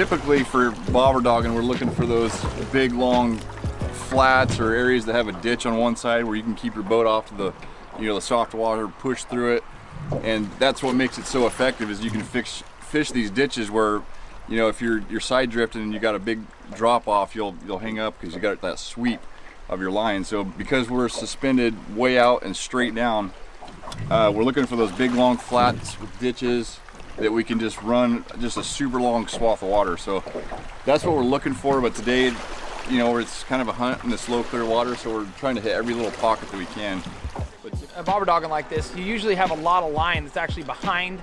Typically for bobber dogging, we're looking for those big long flats or areas that have a ditch on one side where you can keep your boat off to the, you know, the soft water, push through it. And that's what makes it so effective, is you can fish these ditches where, you know, if you're side drifting and you got a big drop off, you'll hang up because you got that sweep of your line. So because we're suspended way out and straight down, we're looking for those big long flats with ditches that we can just run just a super long swath of water. So that's what we're looking for. But today, you know, it's kind of a hunt in the slow clear water, so we're trying to hit every little pocket that we can. A bobber dogging like this, you usually have a lot of line that's actually behind,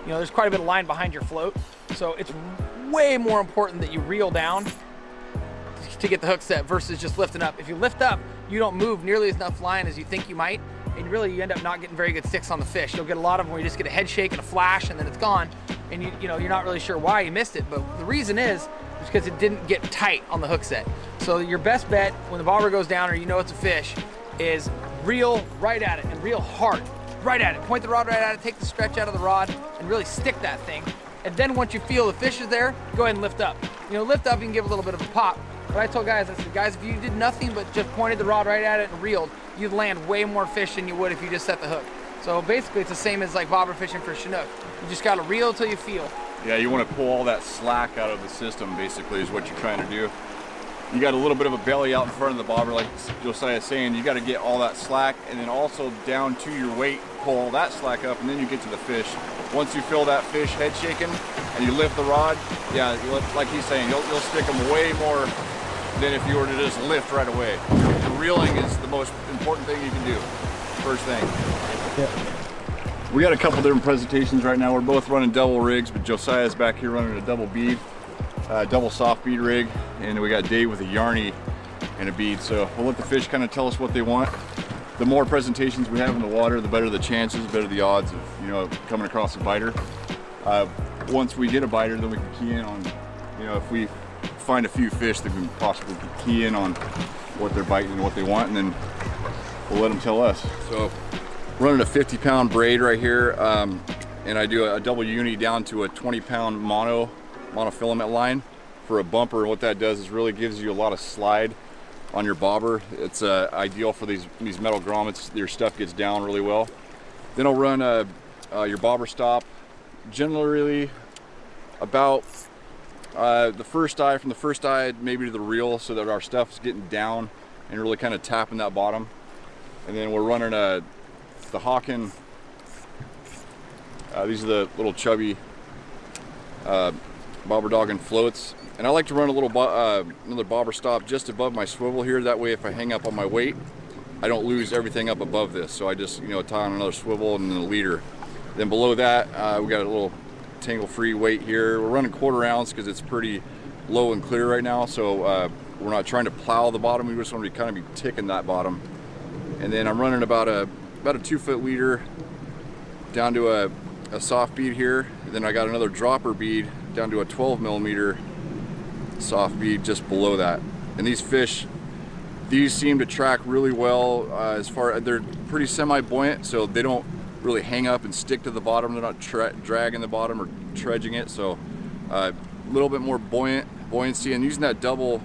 you know, there's quite a bit of line behind your float. So it's way more important that you reel down to get the hook set versus just lifting up. If you lift up, you don't move nearly as enough line as you think you might, and really you end up not getting very good sticks on the fish. You'll get a lot of them where you just get a head shake and a flash and then it's gone, and you know, you're not really sure why you missed it, but the reason is because it didn't get tight on the hook set. So your best bet when the bobber goes down or you know it's a fish is reel right at it and reel hard, right at it. Point the rod right at it, take the stretch out of the rod and really stick that thing. And then once you feel the fish is there, go ahead and lift up. You know, lift up, you can give a little bit of a pop. But I told guys, I said, guys, if you did nothing but just pointed the rod right at it and reeled, you'd land way more fish than you would if you just set the hook. So basically it's the same as like bobber fishing for Chinook. You just gotta reel till you feel. Yeah, you want to pull all that slack out of the system, basically, is what you're trying to do. You got a little bit of a belly out in front of the bobber, like Josiah is saying. You got to get all that slack, and then also down to your weight, pull all that slack up, and then you get to the fish. Once you feel that fish head shaking, and you lift the rod, yeah, like he's saying, you'll stick them way more than if you were to just lift right away. The reeling is the most important thing you can do, first thing. Yeah. We got a couple different presentations right now. We're both running double rigs, but Josiah's back here running a double bead, double soft bead rig, and we got Dave with a yarny and a bead. So we'll let the fish kind of tell us what they want. The more presentations we have in the water, the better the chances, the better the odds of, you know, coming across a biter. Once we get a biter, then we can key in on, you know, if we find a few fish that we can possibly key in on what they're biting and what they want, and then we'll let them tell us. So running a 50-pound braid right here, and I do a double uni down to a 20-pound monofilament line for a bumper. And what that does is really gives you a lot of slide on your bobber. It's ideal for these metal grommets. Your stuff gets down really well. Then I'll run your bobber stop generally about the first eye, from the first eye maybe to the reel, so that our stuff is getting down and really kind of tapping that bottom. And then we're running the Hawken. These are the little chubby bobber dogging floats, and I like to run a little another bobber stop just above my swivel here. That way, if I hang up on my weight, I don't lose everything up above this. So I just, you know, tie on another swivel and then a leader. Then below that, we got a little tangle-free weight here. We're running 1/4 ounce because it's pretty low and clear right now. So we're not trying to plow the bottom. We just want to kind of be ticking that bottom. And then I'm running about a 2-foot leader down to a soft bead here. And then I got another dropper bead down to a 12mm soft bead just below that. And these fish, these seem to track really well. They're pretty semi-buoyant, so they don't really hang up and stick to the bottom. They're not dragging the bottom or dredging it. So a little bit more buoyancy. And using that double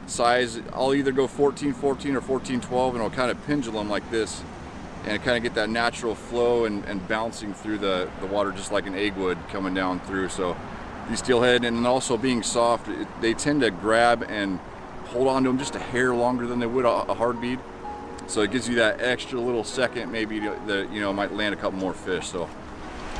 size, I'll either go 14-14 or 14-12, and I'll kind of pendulum like this and kind of get that natural flow and bouncing through the water, just like an egg would coming down through. So these steelhead, and also being soft, they tend to grab and hold on to them just a hair longer than they would a hard bead. So it gives you that extra little second, maybe that, you know, might land a couple more fish. So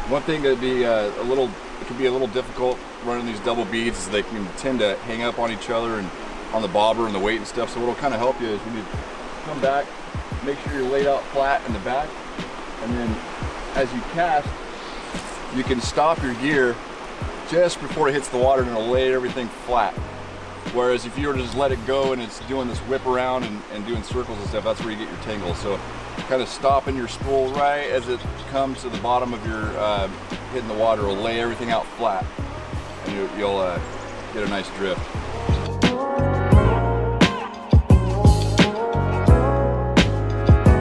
one thing that'd be it could be a little difficult running these double beads is they can tend to hang up on each other and on the bobber and the weight and stuff. So what'll kind of help you is when you come back, make sure you're laid out flat in the back, and then as you cast, you can stop your gear just before it hits the water, and it'll lay everything flat. Whereas if you were to just let it go and it's doing this whip around and doing circles and stuff, that's where you get your tangles. So kind of stopping your spool right as it comes to the bottom of your hitting the water will lay everything out flat, and you'll get a nice drift.